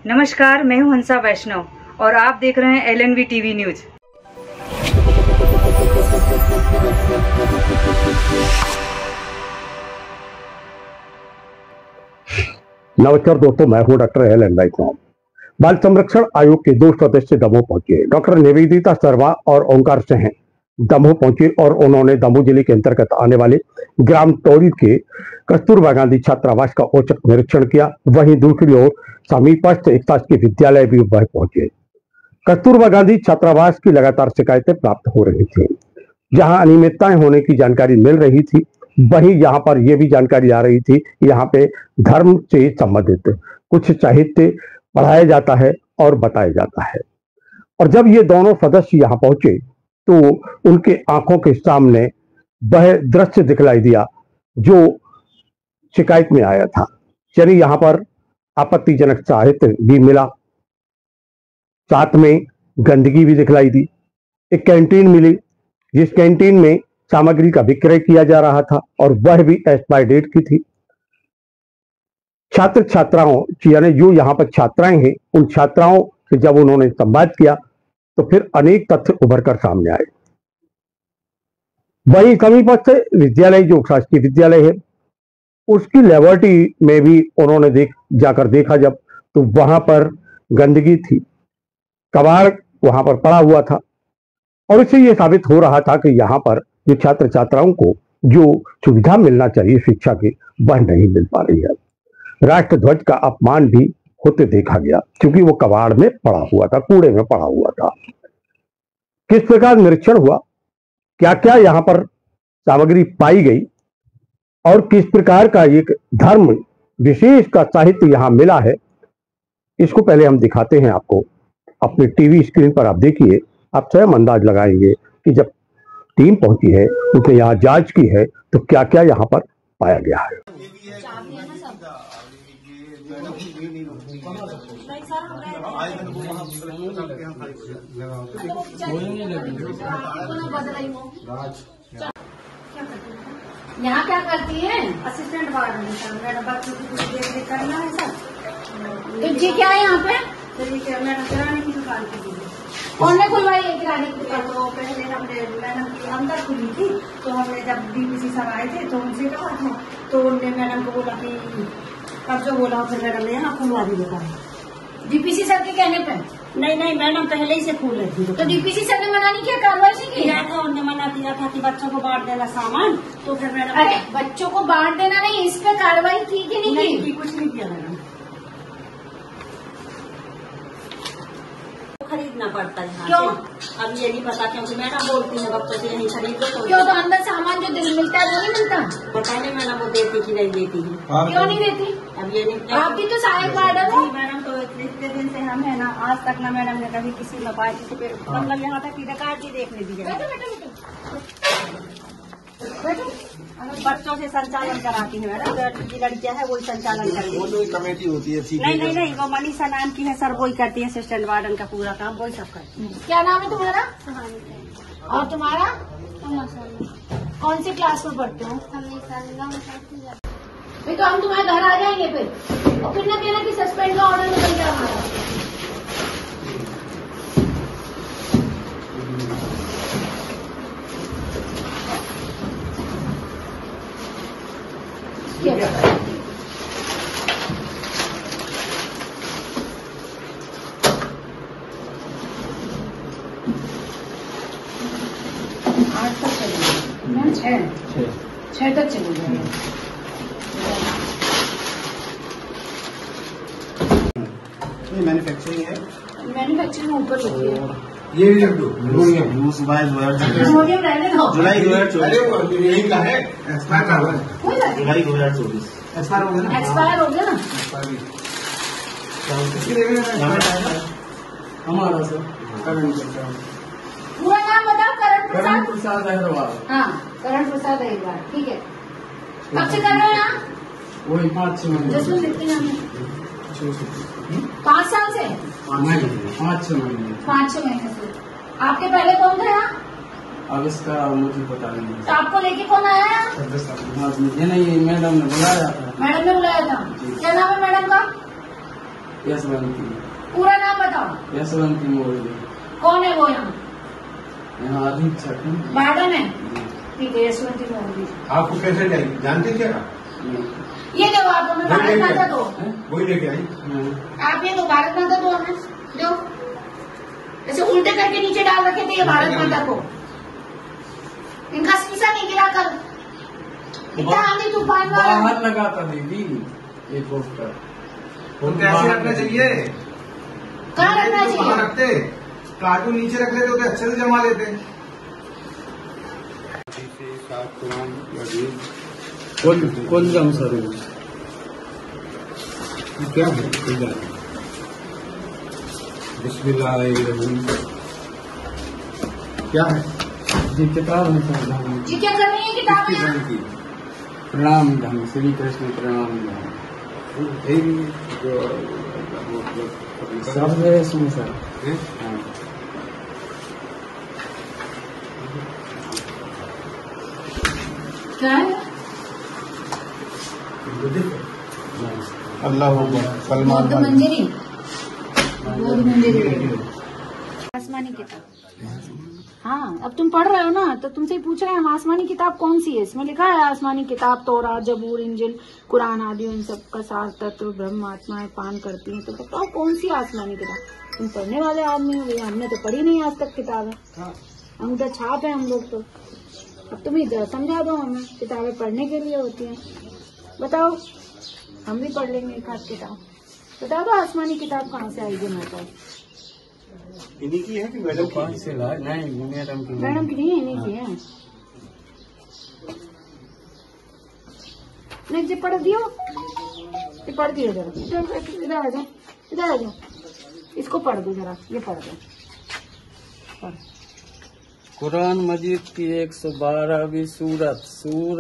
नमस्कार, मैं हूं हंसा वैष्णव और आप देख रहे हैं LNV TV न्यूज। नमस्कार दोस्तों, मैं हूं डॉक्टर LN वैष्णव। बाल संरक्षण आयोग के 2 सदस्य दमोह पहुंचे। डॉक्टर निवेदिता शर्मा और ओंकार सिंह दमोह पहुंचे और उन्होंने दमोह जिले के अंतर्गत आने वाले ग्राम तौरी के कस्तूरबा गांधी छात्रावास का औचक निरीक्षण किया। वहीं दूसरी ओर समीपस्थ एक शासकीय विद्यालय भी वह पहुंचे। कस्तूरबा गांधी छात्रावास की लगातार शिकायतें प्राप्त हो रही थी, जहां अनियमितताएं होने की जानकारी मिल रही थी। वहीं यहां पर यह भी जानकारी आ रही थी, यहाँ पे धर्म से संबंधित कुछ साहित्य पढ़ाया जाता है और बताया जाता है। और जब ये दोनों सदस्य यहाँ पहुंचे तो उनके आंखों के सामने वह दृश्य दिखलाई दिया जो शिकायत में आया था। यानी यहाँ पर आपत्तिजनक साहित्य भी मिला, साथ में गंदगी भी दिखलाई दी। एक कैंटीन मिली जिस कैंटीन में सामग्री का विक्रय किया जा रहा था और वह भी एक्सपायर डेट की थी। छात्र छात्राओं यानी जो यहाँ पर छात्राएं हैं, उन छात्राओं से जब उन्होंने संवाद किया तो फिर अनेक तथ्य उभर कर सामने आए। वही समीपस्थ विद्यालय जो शासकीय विद्यालय है, उसकी लेबोरेटरी में भी उन्होंने जाकर देखा जब, तो वहां पर गंदगी थी, कबाड़ वहां पर पड़ा हुआ था। और इससे यह साबित हो रहा था कि यहाँ पर जो छात्र छात्राओं को जो सुविधा मिलना चाहिए शिक्षा की, वह नहीं मिल पा रही है। राष्ट्र ध्वज का अपमान भी होते देखा गया क्योंकि वो कबाड़ में पड़ा हुआ था, कूड़े में पड़ा हुआ था। किस प्रकार निरीक्षण हुआ, क्या क्या यहाँ पर सामग्री पाई गई और किस प्रकार का एक धर्म विशेष का साहित्य यहाँ मिला है, इसको पहले हम दिखाते हैं आपको। अपने टीवी स्क्रीन पर आप देखिए, आप स्वयं अंदाज लगाएंगे कि जब टीम पहुंची है, उसने यहाँ जांच की है, तो क्या क्या यहाँ पर पाया गया है। यहाँ क्या करती है? असिस्टेंट वार्डन मैडम, बच्चों की कुछ देख करना है सर। तो जी क्या है यहाँ पे? चलिए मैडम, किराने की दुकान की कौन ने खुलवाई है किराने की दुकान? तो पहले हमने मैडम की अंदर खुली थी, तो हमने जब DPC सर आए थे तो उनसे कहा था, तो उनने मैडम को बोला कि कब जो बोला फिर मैडम ने यहाँ खुलवा दी दुकान। DPC सर के कहने पे? नहीं मैडम, पहले ही से खुल रही थी। तो DPC सर ने मना नहीं किया, कार्रवाई नहीं किया था? उन्होंने मना किया था कि बच्चों को बांट देना सामान, तो फिर मैडम। अरे बच्चों को बांट देना नहीं, इस पे कार्रवाई की कि नहीं की? कुछ नहीं किया मैडम। खरीदना पड़ता है। क्यों? अब ये नहीं पता, क्योंकि मैडम बोलती है बच्चों से यही खरीद लो। क्यों? तो अंदर सामान जो दिल मिलता है वो नहीं मिलता? पता नहीं मैडम वो देती कि नहीं देती है। क्यों नहीं देती? अब ये नहीं। आप भी तो सहायक वार्डन हो मैडम, तो इतने दिन से हम है ना, आज तक ना मैडम ने कभी किसी में पाया, किसी पे मतलब यहाँ तक की रिकॉर्ड ही देखने दी है। बच्चों से संचालन कराती है मैडम, जो लड़कियां है वही संचालन करती है। वो तो कमेटी होती है। नहीं, वो मनीषा नाम की है सर, वही करती है असिस्टेंट वार्डन का पूरा काम, वही सब करती है। क्या नाम है तुम्हारा? और तुम्हारा? कौन सी क्लास में पढ़ते हो? फिर तो हम तुम्हारे घर आ जाएंगे फिर, और फिर न कहना कि सस्पेंड का ऑर्डर निकल गया हमारा। आज तक चलेगा, 6 तक चलेगा। मैन्युफैक्चरिंग है, मैन्युफैक्चरिंग ऊपर होती है। ये भी रख दो। जुलाई 2024 यही का है, एक्सपायर का है। जुलाई 2024 एक्सपायर हो गया ना? एक्सपायर हो गया ना? हमारा सर पूरा नाम बताओ। करण प्रसाद अग्रवाल। हाँ, करण प्रसाद अग्रवाल, ठीक है। कब से कर रहे हो यहाँ? वही 5-6 महीने। जिसमें कितने नाम है? 5 साल से? 5-6 महीने। 5-6 महीने से। आपके पहले कौन था यहाँ? अब इसका मुझे पता नहीं। तो आपको लेके कौन आया? ये नहीं, मैडम ने बुलाया था। मैडम ने बुलाया था। क्या नाम है मैडम का? यशवंती। पूरा नाम बताओ। यशवंती मोदी। कौन है वो यहाँ? यहाँ अधीक्षक है। वार्डन है। ठीक है, यशवंती मोदी। आपको कैसे चाहिए जानते क्या? ये दो आप हमें, भारत माता दो। वही लेके आई। आप ये दो, भारत माता दो हमें, दो। ऐसे उल्टे करके नीचे डाल रखे थे ये भारत माता को। इनका शीशा नहीं गिरा कर, इतना आंधी तूफान बाहर लगा था दीदी ये पोस्टर। उनको ऐसे रखना चाहिए। कहाँ रखना कहाँ चाहिए? रखते? कार्टून नीचे रख लेते होते, अच्छे से जमा लेते। कौन जाऊँ सर? क्या है? बिस्मिल्लाहिर्रहमानिर्रहीम। क्या है? जी किताब है सर। जी क्या कर रही है किताब यहाँ? प्रणाम धाम, श्री कृष्ण प्रणाम धाम। सब है इसमें सर। हाँ। क्या है? अल्लाह सलमान बौद्ध मंजरी। बौद्ध मंजरी आसमानी किताब। हाँ, अब तुम पढ़ रहे हो ना, तो तुमसे ही पूछ रहे हैं हम, आसमानी किताब कौन सी है? इसमें लिखा है आसमानी किताब तौरात, जबूर, इंजिल, कुरान आदि उन सब का सार तत्व ब्रह्म आत्माएं पान करती हैं। तो बताओ कौन सी आसमानी किताब? तुम पढ़ने वाले आदमी हो भैया, हमने तो पढ़ी नहीं आज तक किताबें। हम तो छाप है हम लोग तो। अब तुम ही समझा दो हमें, किताबें पढ़ने के लिए होती हैं। बताओ, हम भी पढ़ लेंगे एक आध किताब। बता दो आसमानी किताब कहाँ से आई है? इन्हीं की है कि मैडम कौन से लाए? नहीं मैडम की। मैडम की नहीं है, इन्हीं की है। नहीं जी पढ़ दियो, ये पढ़ दियो जरा। इधर आ जाओ, इधर आ जाओ, इसको पढ़ दो जरा, ये पढ़ दो। पढ़। कुरान मजीद की 112वीं सूरत सूर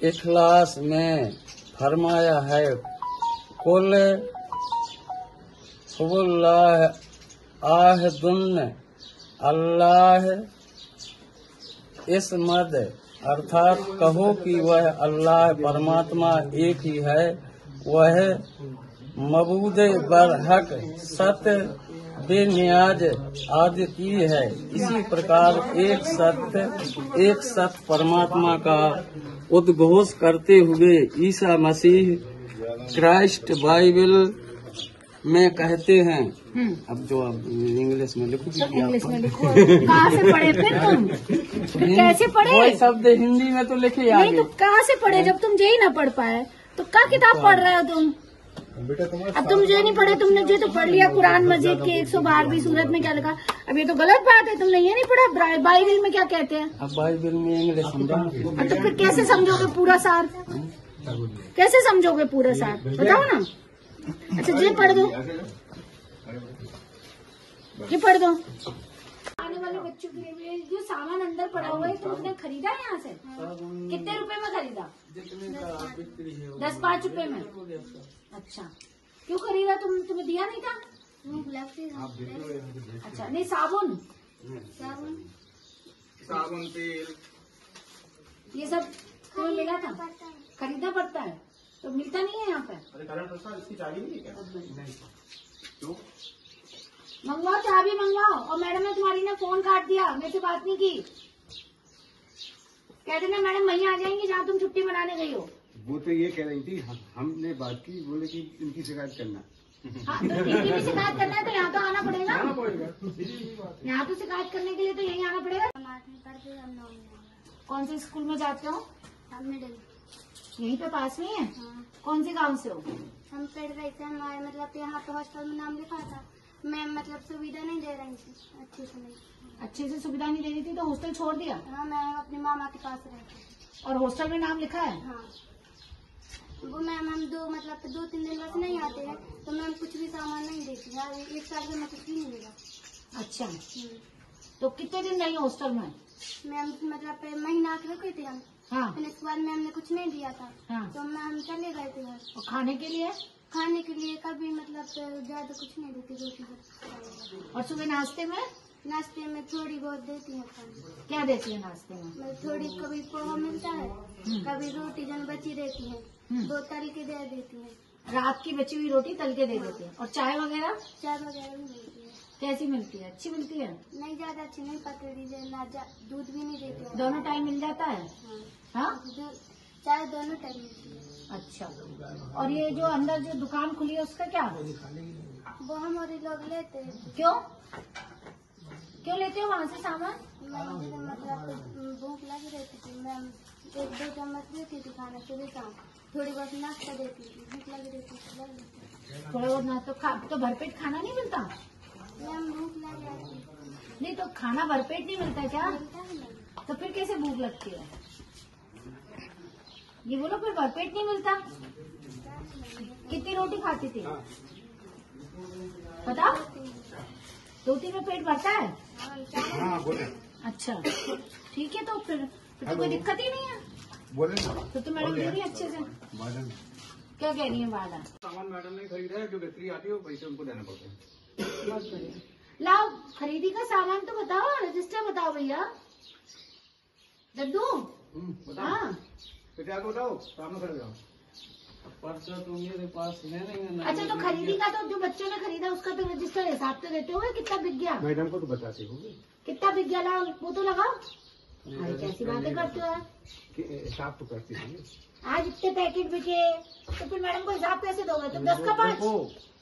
इखलास में फरमाया है, कुल आहदुन अल्लाह इस मद, अर्थात कहो कि वह अल्लाह परमात्मा एक ही है, वह मबूद बरहक सत्य बेनियाज आदि की है। इसी प्रकार एक सत्य परमात्मा का उद्घोष करते हुए ईसा मसीह क्राइस्ट बाइबल में कहते हैं। अब जो आप इंग्लिश में लिखो, इंग्लिश में लिखो। कहाँ से पढ़े फिर तुम? कैसे पढ़े? वही शब्द हिंदी में तो लिखे नहीं आगे। तो कहाँ से पढ़े? जब तुम यही ना पढ़ पाए तो क्या किताब पढ़ रहे हो तुम? अब तुम जो नहीं पढ़े, तुमने जो तो पढ़ लिया कुरान मजीद की 112वीं सूरत में क्या लिखा। अब ये तो गलत बात है, तुमने ये नहीं पढ़ा। बाइबल में क्या कहते हैं? अब बाइबल में इंग्लिश समझा। तो फिर कैसे समझोगे पूरा सार? कैसे समझोगे पूरा सार? बताओ ना। अच्छा ये पढ़ दो, ये पढ़ दो। आने वाले बच्चों के लिए जो सामान अंदर पड़ा हुआ है तुमने खरीदा है यहाँ से? कितने रुपए में खरीदा? 10-5 रुपए में। अच्छा, क्यों खरीदा? तुम्हें दिया नहीं था? अच्छा, नहीं साबुन तेल ये सब तुम्हें मिला था? खरीदना पड़ता है तो मिलता नहीं है यहाँ पे। इसकी चाबी नहीं है क्या? मंगवाओ, चाबी मंगवाओ। और मैडम ने तुम्हारी ने फोन काट दिया, मेरे से बात नहीं की। कहते ना मैडम वहीं आ जाएंगी जहाँ तुम छुट्टी मनाने गई हो। वो तो ये कह रही थी, हमने बात की, बोले कि इनकी शिकायत करना। हाँ, तो इनकी भी शिकायत करना है तो यहाँ तो आना पड़ेगा। यहाँ तो शिकायत करने के लिए तो यहीं आना पड़ेगा। कौन से स्कूल में जाते हो? यहीं पे पास में है? कौन से गांव से हो? हम पढ़ रहे थे, हमारे मतलब यहाँ पे हॉस्टल में नाम लिखा था। मैम मतलब सुविधा नहीं दे रही थी अच्छे से। नहीं अच्छे से सुविधा नहीं दे रही थी तो हॉस्टल छोड़ दिया? हाँ, मैं अपनी मामा के पास रहती। और हॉस्टल में नाम लिखा है? हाँ, वो मैम हम 2-3 दिन बस नहीं आते हैं तो मैम कुछ भी सामान नहीं देती है। 1 साल से मैं कुछ भी नहीं मिला। अच्छा, तो कितने दिन रही हॉस्टल में? मैम मतलब महीना के रुके थे हम। हाँ, फिर इसके बाद मैम ने कुछ नहीं दिया था। हाँ। तो हम चले गए थे घर। और खाने के लिए? खाने के लिए कभी मतलब ज्यादा कुछ नहीं देती, रोटी। और सुबह नाश्ते में? नाश्ते में थोड़ी बहुत देती है खाने। क्या देती है नाश्ते में? मतलब थोड़ी, कभी पोहा मिलता है, कभी रोटी जन बची रहती है, 2 तल के दे देती है। रात की बची हुई रोटी तल के दे देते हैं। और चाय वगैरह चाय वगैरह भी मिलती है। कैसी मिलती है? अच्छी मिलती है? नहीं ज्यादा अच्छी नहीं, पतली ना दूध भी नहीं देते। दोनों टाइम मिल जाता है? हाँ, चाय दोनों टाइम मिलती है। अच्छा। और ये जो अंदर जो दुकान खुली है उसका क्या? वो हम और लोग लेते हैं। क्यों लेते हो वहाँ से सामान? मतलब भूख लगी रहती थी, मैं 1-2 चम्मच लेती थी खाना सुबह शाम, थोड़ी बहुत नाश्ता देती थी, भूख लगी रहती थी। थोड़ा बहुत नाश्ता तो भरपेट खाना नहीं मिलता? मैम भूख लग जाती नहीं तो खाना भरपेट नहीं मिलता क्या? मिलता है ना। तो फिर कैसे भूख लगती है? ये बोलो, फिर भरपेट नहीं मिलता। कितनी रोटी खाती थी बताओ? 2-3 में पेट भरता है? हाँ बोले। अच्छा ठीक है, तो फिर तो कोई दिक्कत ही नहीं है। बोले तो मैडम दे रही है अच्छे से। क्या कह रही है वादा? सामान मैडम ने खरीदा है, जो बिक्री आती है वो पैसे उनको देने पड़ते हैं। बहुत बढ़िया। लाओ खरीदी का सामान तो बताओ, रजिस्टर बताओ भैया। दद्दू बताओ। हाँ क्या बताओ, सामने खड़े जाओ। पर्चा तो मेरे पास है नहीं। अच्छा, तो खरीदी का तो जो बच्चों ने खरीदा उसका तो रजिस्टर हिसाब तो देते होगे, कितना बिक गया? मैडम को तो बताते होंगे कितना बिक गया, लाओ वो तो लगाओ। अरे कैसी बातें करते हो यार, हिसाब तो करते होंगे। आज इतने पैकेट बिके तो फिर मैडम को हिसाब कैसे दोगे? तो 10 का 5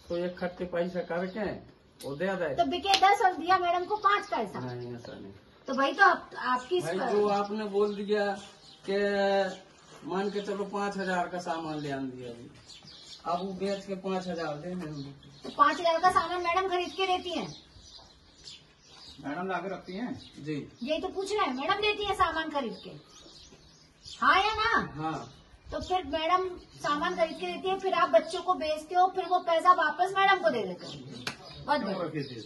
तो एक खट्टे पैसा करके वो दे दे। तो बिके 10 और दिया मैडम को 5 का हिसाब। नहीं ऐसा नहीं तो भाई तो आपकी भाई, जो आपने बोल दिया कि मान के चलो 5,000 का सामान ले आन दिया, अभी अब वो बेच के 5,000 दे देंगे। तो 5,000 का सामान मैडम खरीद के देती हैं? मैडम लाके रखती हैं जी। यही तो पूछ रहे हैं, मैडम देती है सामान खरीद के? हाँ या ना? हाँ। तो फिर मैडम सामान खरीद के देती है, फिर आप बच्चों को बेचते हो, फिर वो पैसा वापस मैडम को दे देते हो। बहुत बढ़िया।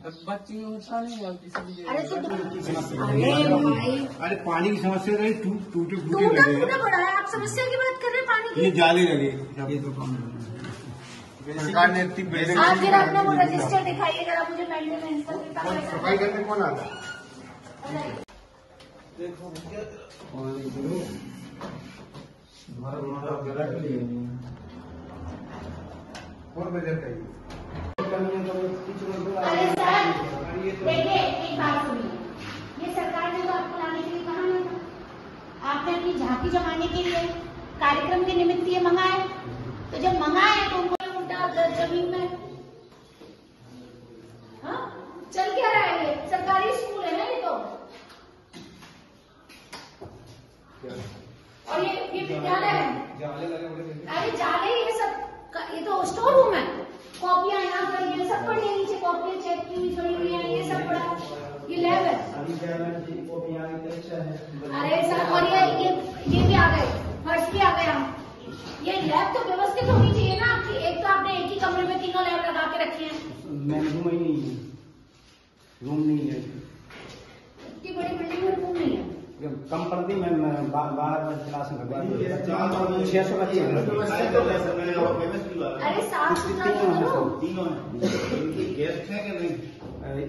अब बच्ची में होता नहीं है इसलिए। अरे तो अरे भाई, अरे पानी की समस्या रही, टूटे टूटा टूटा पड़ा है। आप समस्या की बात कर रहे हैं पानी ये की? जाली लगे। ये तो सरकार ने इतनी बिल्डिंग आप जरा अपना वो रजिस्टर दिखाइए जरा मुझे, मेंटेनेंस का। सफाई करने कौन आता है? और बजट चाहिए। अरे सर देखिए, एक बात सुनिए, ये सरकार ने तो आपको लाने के लिए कहा नहीं था। आपने अपनी झांकी जमाने के लिए कार्यक्रम के निमित्त ये मंगाए, तो जब मंगाए तो उनको उल्टा जमीन में। हाँ, चल क्या रहा है? ये सरकारी स्कूल है ना ये तो। और ये विद्यालय है। अरे जाले ये सब ये तो स्टोर रूम है। कॉपियां यहाँ पर ये सब पड़ी है, नीचे कॉपियां चेक की हुई पड़ी हुई है, ये सब पड़ा। ये लैब है। अरे सर, और ये भी आ गए, फर्श भी आ गए। हम ये लैब तो व्यवस्थित होनी चाहिए ना आपकी। एक तो आपने एक ही कमरे में तीनों लैब लगा के रखे हैं। रूम नहीं है, इतनी बड़ी बिल्डिंग में रूम नहीं है। कम पड़ती। मैं 12 क्लास में 600 बच्चे। अरे साफ सुथरा तो करो। गेस्ट है कि नहीं?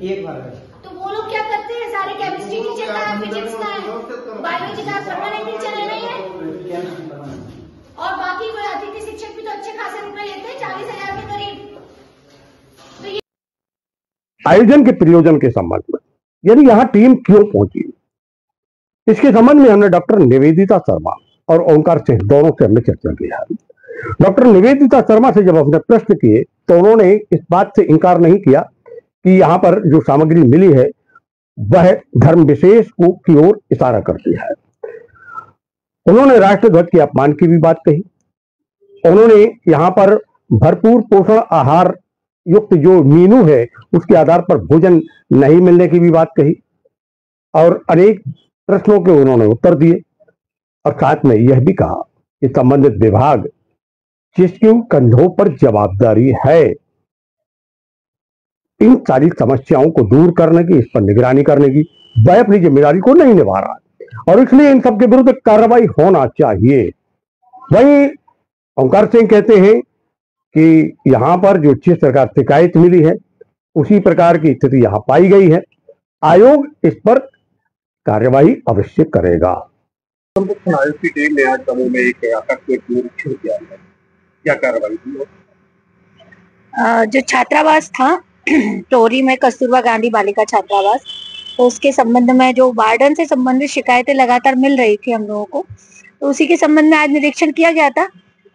एक बार तो वो लोग क्या करते हैं? सारे केमिस्ट्री टीचर का है, फिजिक्स का है, बायोलॉजी का परमानेंट टीचर है नहीं है। और बाकी कोई अतिथि शिक्षक भी तो अच्छे खासे रुपए लेते हैं, 40,000 के करीब। तो ये आयोजन के प्रयोजन के संबंध में, यानी यहाँ टीम क्यों पहुंची, इसके संबंध में हमने डॉक्टर निवेदिता शर्मा और ओंकार सिंह दोनों से हमने चर्चा की है। डॉक्टर निवेदिता शर्मा से जब हमने प्रश्न किए तो उन्होंने इस बात से इनकार नहीं किया कि यहाँ पर जो सामग्री मिली है वह धर्म विशेष की ओर इशारा करती है। उन्होंने राष्ट्रध्वज के अपमान की भी बात कही। उन्होंने यहाँ पर भरपूर पोषण आहार युक्त जो मेनू है उसके आधार पर भोजन नहीं मिलने की भी बात कही और अनेक प्रश्नों के उन्होंने उत्तर दिए और साथ में यह भी कहा कि संबंधित विभाग जिसकी कंधों पर जवाबदारी है इन सारी समस्याओं को दूर करने की, इस पर निगरानी करने की, वह अपनी जिम्मेदारी को नहीं निभा रहा है और इसलिए इन सबके विरुद्ध कार्रवाई होना चाहिए। वहीं ओंकार सिंह कहते हैं कि यहां पर जो जिस प्रकार शिकायत मिली है उसी प्रकार की स्थिति यहां पाई गई है। आयोग इस पर कार्यवाही अवश्य करेगा। आयोग की टीम ने आज दमोह में एक आकस्मिक निरीक्षण किया है। क्या कार्रवाई हुई? जो छात्रावास था टोरी में कस्तूरबा गांधी बालिका छात्रावास, तो उसके संबंध में जो वार्डन से संबंधित शिकायतें लगातार मिल रही थी हम लोगों को, तो उसी के संबंध में आज निरीक्षण किया गया था।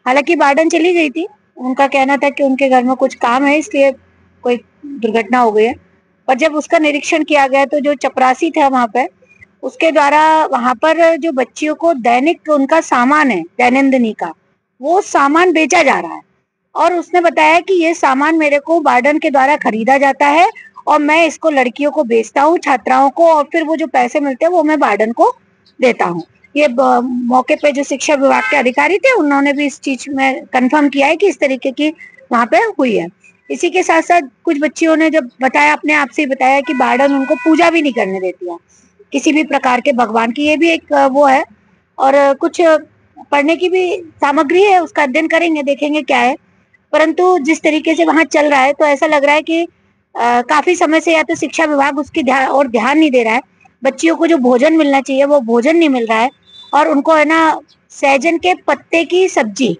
हालांकि वार्डन चली गई थी, उनका कहना था कि उनके घर में कुछ काम है इसलिए कोई दुर्घटना हो गई है। पर जब उसका निरीक्षण किया गया तो जो चपरासी था वहां पे, उसके द्वारा वहां पर जो बच्चियों को दैनिक उनका सामान है दैनंदिनी का, वो सामान बेचा जा रहा है। और उसने बताया कि ये सामान मेरे को वार्डन के द्वारा खरीदा जाता है और मैं इसको लड़कियों को बेचता हूँ, छात्राओं को, और फिर वो जो पैसे मिलते हैं वो मैं वार्डन को देता हूँ। ये मौके पे जो शिक्षा विभाग के अधिकारी थे उन्होंने भी इस चीज में कंफर्म किया है कि इस तरीके की वहां पे हुई है। इसी के साथ साथ कुछ बच्चियों ने जब बताया, अपने आप से बताया कि वार्डन उनको पूजा भी नहीं करने देती है किसी भी प्रकार के भगवान की, ये भी एक वो है। और कुछ पढ़ने की भी सामग्री है, उसका अध्ययन करेंगे, देखेंगे क्या है। परंतु जिस तरीके से वहां चल रहा है तो ऐसा लग रहा है कि काफी समय से या तो शिक्षा विभाग उसकी ध्यान नहीं दे रहा है। बच्चियों को जो भोजन मिलना चाहिए वो भोजन नहीं मिल रहा है, और उनको है ना सहजन के पत्ते की सब्जी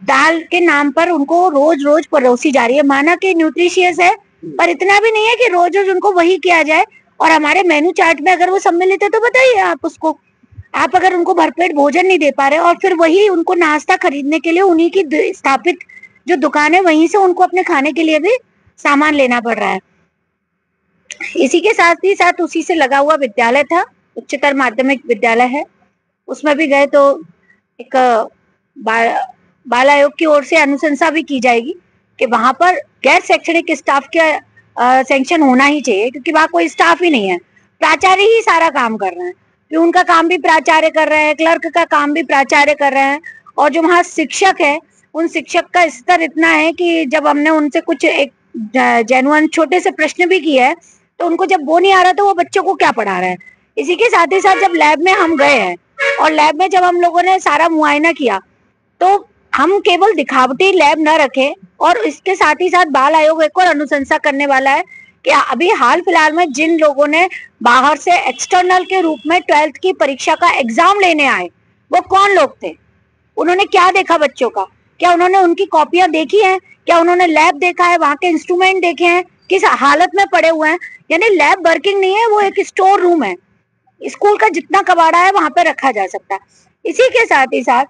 दाल के नाम पर उनको रोज रोज परोसी जा रही है। माना कि न्यूट्रिशियस है, पर इतना भी नहीं है कि रोज रोज उनको वही किया जाए। और हमारे मेनू चार्ट में अगर वो सम्मिलित है तो बताइए आप उसको, आप अगर उनको भरपेट भोजन नहीं दे पा रहे और फिर वही उनको नाश्ता खरीदने के लिए उन्हीं की स्थापित जो दुकान है वहीं से उनको अपने खाने के लिए भी सामान लेना पड़ रहा है। इसी के साथ ही साथ उसी से लगा हुआ विद्यालय था, उच्चतर माध्यमिक विद्यालय है, उसमें भी गए तो एक बाल आयोग की ओर से अनुशंसा भी की जाएगी कि वहां पर गैर शैक्षणिक स्टाफ का सैंक्शन होना ही चाहिए, क्योंकि वहां कोई स्टाफ ही नहीं है, प्राचार्य ही सारा काम कर रहे हैं। उनका काम भी प्राचार्य कर रहे हैं, क्लर्क का काम भी प्राचार्य कर रहे हैं, और जो वहाँ शिक्षक है उन शिक्षक का स्तर इतना है कि जब हमने उनसे कुछ एक जेन्युइन छोटे से प्रश्न भी किए हैं तो उनको जब वो नहीं आ रहा तो वो बच्चों को क्या पढ़ा रहे हैं। इसी के साथ ही साथ जब लैब में हम गए हैं और लैब में जब हम लोगों ने सारा मुआयना किया तो हम केवल दिखावटी लैब न रखें, और इसके साथ ही साथ बाल आयोग एक और अनुशंसा करने वाला है कि अभी हाल फिलहाल में जिन लोगों ने बाहर से एक्सटर्नल के रूप में 12th की परीक्षा का एग्जाम लेने आए वो कौन लोग थे, उन्होंने क्या देखा बच्चों का, क्या उन्होंने उनकी कॉपियां देखी हैं, क्या उन्होंने लैब देखा है, वहां के इंस्ट्रूमेंट देखे हैं, किस हालत में पड़े हुए हैं। यानी लैब वर्किंग नहीं है, वो एक स्टोर रूम है, स्कूल का जितना कबाड़ा है वहां पे रखा जा सकता है। इसी के साथ ही साथ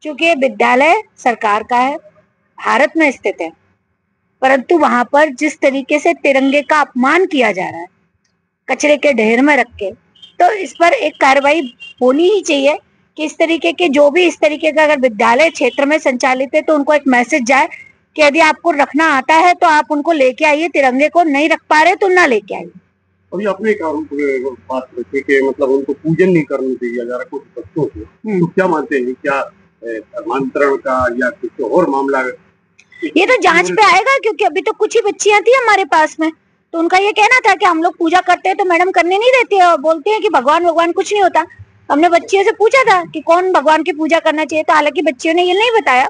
चूंकि विद्यालय सरकार का है, भारत में स्थित है, परंतु वहां पर जिस तरीके से तिरंगे का अपमान किया जा रहा है कचरे के ढेर में रख के, तो इस पर एक कार्रवाई होनी ही चाहिए कि इस तरीके के जो भी इस तरीके का अगर विद्यालय क्षेत्र में संचालित है तो उनको एक मैसेज जाए कि यदि आपको रखना आता है तो आप उनको लेके आइए, तिरंगे को नहीं रख पा रहे तो ना लेके आइए। अभी अपने बात रखे कि मतलब उनको पूजन नहीं करने दिया जा रहा कुछ बच्चों को, तो क्या मानते हैं, क्या धर्मांतरण का या कुछ और मामला? ये तो जांच पे आएगा, क्योंकि अभी तो कुछ ही बच्चियां थी हमारे पास में, तो उनका ये कहना था कि हम लोग पूजा करते हैं तो मैडम करने नहीं देती है और बोलते हैं कि भगवान कुछ नहीं होता। हमने बच्चियों से पूछा था कि कौन भगवान की पूजा करना चाहिए, तो हालांकि बच्चियों ने ये नहीं बताया,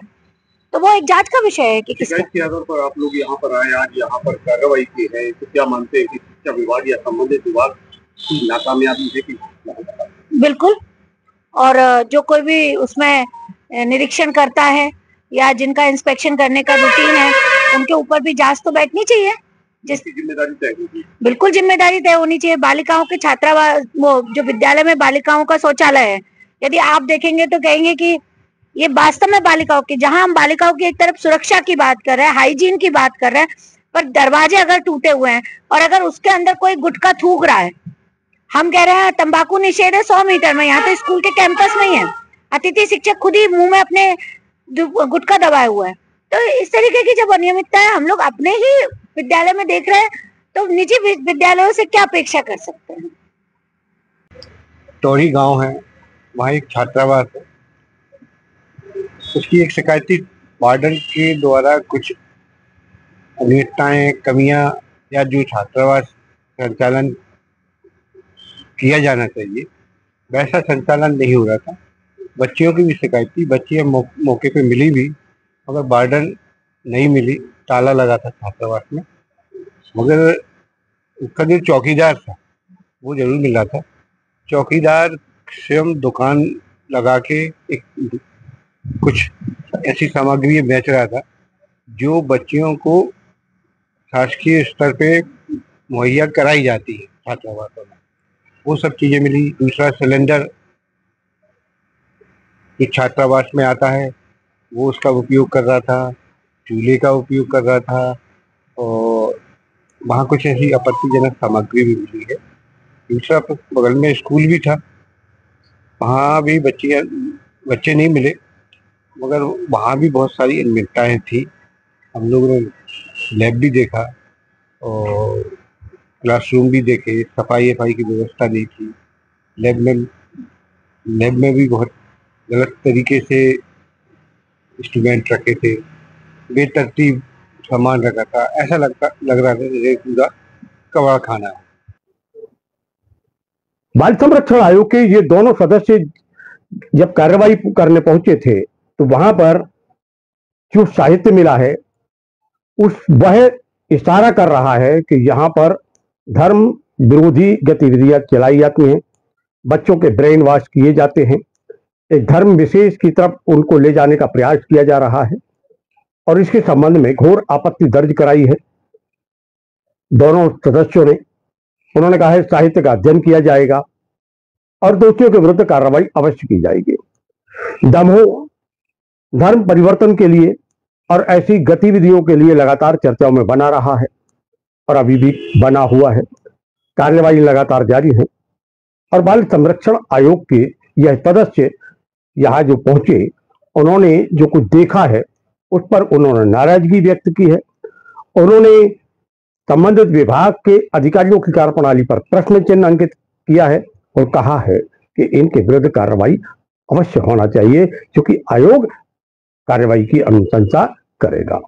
तो वो एक जांच का विषय है कि शिकायत के आधार पर आप लोग यहाँ पर आए, आज यहाँ पर कार्रवाई की है, तो क्या मानते हैं कि शिक्षा विभाग या संबंधित विभाग की नाकामयाबी है कि? बिल्कुल, और जो कोई भी उसमें निरीक्षण करता है या जिनका इंस्पेक्शन करने का रूटीन है उनके ऊपर भी जांच तो बैठनी चाहिए, जिसकी जिम्मेदारी तय होगी। बिल्कुल जिम्मेदारी तय होनी चाहिए। बालिकाओं के छात्रावास, वो जो विद्यालय में बालिकाओं का शौचालय है, यदि आप देखेंगे तो कहेंगे कि ये वास्तव में बालिकाओं की, जहां हम बालिकाओं की एक तरफ सुरक्षा की बात कर रहे हैं, हाइजीन की बात कर रहे हैं, पर दरवाजे अगर टूटे हुए हैं और अगर उसके अंदर कोई गुटखा थूक रहा है, हम कह रहे हैं तंबाकू निषेध है 100 मीटर में, यहाँ तो स्कूल के कैंपस में ही है, अतिथि शिक्षक खुद ही मुंह में अपने गुटखा दबाए हुआ है। तो इस तरीके की जब अनियमितता है हम लोग अपने ही विद्यालय में देख रहे हैं तो निजी विद्यालयों से क्या अपेक्षा कर सकते हैं। टोरी गांव है, वहाँ एक छात्रावास है, उसकी एक शिकायती वार्डन के द्वारा कुछ अनियमितताएं, कमियां या जो छात्रावास संचालन किया जाना चाहिए वैसा संचालन नहीं हो रहा था। बच्चियों की भी शिकायत थी, बच्चियां मौके पे मिली भी, मगर वार्डन नहीं मिली, ताला लगा था छात्रावास में, मगर उसका जो चौकीदार था वो जरूर मिला था। चौकीदार स्वयं दुकान लगा के एक कुछ ऐसी सामग्री बेच रहा था जो बच्चियों को शासकीय स्तर पे मुहैया कराई जाती है छात्रावासों में, वो सब चीजें मिली। दूसरा, सिलेंडर जो छात्रावास में आता है वो उसका उपयोग कर रहा था, चूल्हे का उपयोग कर रहा था, और वहाँ कुछ ऐसी आपत्तिजनक सामग्री भी मिली है। दूसरा, बगल में स्कूल भी था, वहाँ भी बच्चे नहीं मिले, मगर वहाँ भी बहुत सारी अनियमितताएं थी। हम लोगों ने लैब भी देखा और क्लासरूम भी देखे, सफाई की व्यवस्था नहीं थी। लैब में भी बहुत गलत तरीके से इंस्ट्रूमेंट रखे थे, बेतरतीब सामान रखा था। ऐसा लग रहा था जैसे पूरा कबाड़ खाना है। बाल संरक्षण आयोग के ये दोनों सदस्य जब कार्रवाई करने पहुंचे थे तो वहां पर जो साहित्य मिला है वह इशारा कर रहा है कि यहां पर धर्म विरोधी गतिविधियां चलाई जाती हैं, बच्चों के ब्रेन वॉश किए जाते हैं, एक धर्म विशेष की तरफ उनको ले जाने का प्रयास किया जा रहा है और इसके संबंध में घोर आपत्ति दर्ज कराई है दोनों सदस्यों ने। उन्होंने कहा है साहित्य का अध्ययन किया जाएगा और दोषियों के विरुद्ध कार्रवाई अवश्य की जाएगी। दमोह धर्म परिवर्तन के लिए और ऐसी गतिविधियों के लिए लगातार चर्चाओं में बना रहा है और अभी भी बना हुआ है। कार्यवाही लगातार जारी है और बाल संरक्षण आयोग के यह सदस्य यहां जो पहुंचे, उन्होंने जो कुछ देखा है उस पर उन्होंने नाराजगी व्यक्त की है। उन्होंने संबंधित विभाग के अधिकारियों की कार्यप्रणाली पर प्रश्न चिन्ह अंकित किया है और कहा है कि इनके विरुद्ध कार्रवाई अवश्य होना चाहिए, क्योंकि आयोग कार्रवाई की अनुशंसा करेगा।